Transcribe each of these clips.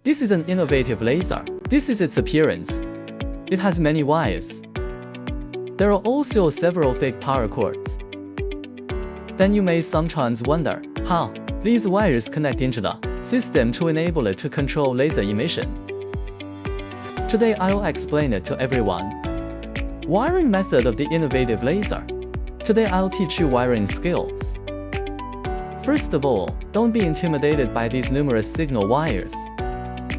This is an innovative laser. This is its appearance. It has many wires. There are also several fake power cords. Then you may sometimes wonder how these wires connect into the system to enable it to control laser emission. Today I'll explain it to everyone. Wiring method of the innovative laser. Today I'll teach you wiring skills. First of all, don't be intimidated by these numerous signal wires.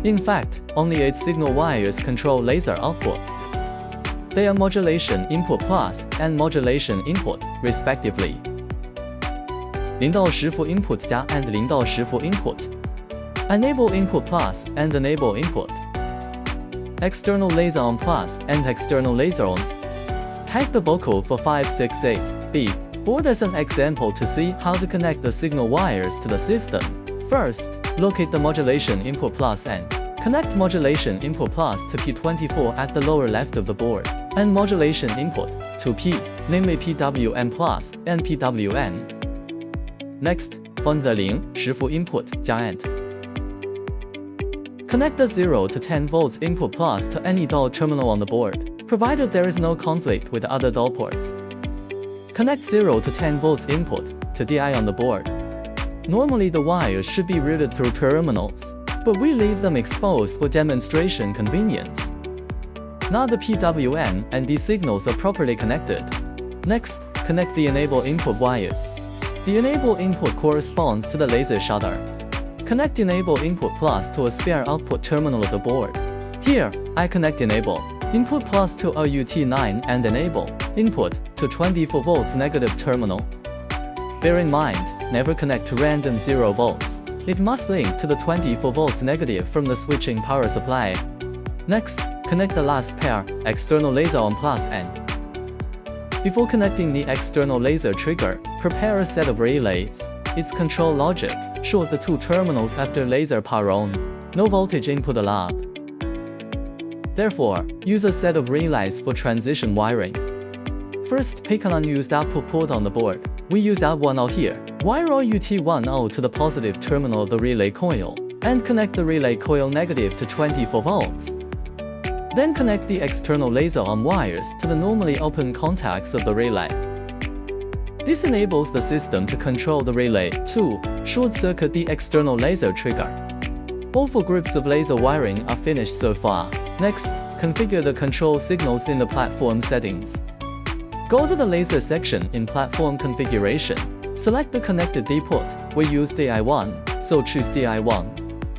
In fact, only 8 signal wires control laser output. They are modulation input plus and modulation input, respectively. 0到10伏 input 加 and 0到10伏 input. Enable input plus and enable input. External laser on plus and external laser on. Hack the vocal for 568B. Board as an example to see how to connect the signal wires to the system. First, locate the modulation input plus and connect modulation input plus to P24 at the lower left of the board, and modulation input to P, namely PWM plus and PWN. Next, find the 0, 10 伏 input 加 and. Connect the 0 to 10 volts input plus to any DAL terminal on the board, provided there is no conflict with other DAL ports. Connect 0 to 10 volts input to DI on the board. Normally the wires should be routed through terminals, but we leave them exposed for demonstration convenience. Now the PWM and D signals are properly connected. Next, connect the enable input wires. The enable input corresponds to the laser shutter. Connect enable input plus to a spare output terminal of the board. Here, I connect enable input plus to a UT9 and enable input to 24 volts negative terminal. Bear in mind, never connect to random 0 volts. It must link to the 24 volts negative from the switching power supply. Next, connect the last pair, external laser on plus and. Before connecting the external laser trigger, prepare a set of relays. Its control logic: short the 2 terminals after laser power on. No voltage input allowed. Therefore, use a set of relays for transition wiring. First, pick an unused output port on the board. We use out10 here. Wire OUT10 to the positive terminal of the relay coil, and connect the relay coil negative to 24 volts. Then connect the external laser on wires to the normally open contacts of the relay. This enables the system to control the relay to short-circuit the external laser trigger. All 4 groups of laser wiring are finished so far. Next, configure the control signals in the platform settings. Go to the laser section in platform configuration. Select the connected D port. We use DI1, so choose DI1.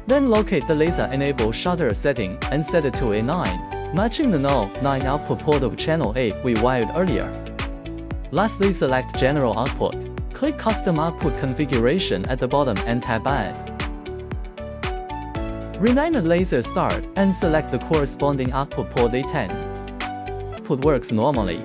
Then locate the laser enable shutter setting and set it to A9, matching the No. 9 output port of channel 8 we wired earlier. Lastly, select general output. Click custom output configuration at the bottom and tab add. Rename the laser start and select the corresponding output port A10. Output works normally.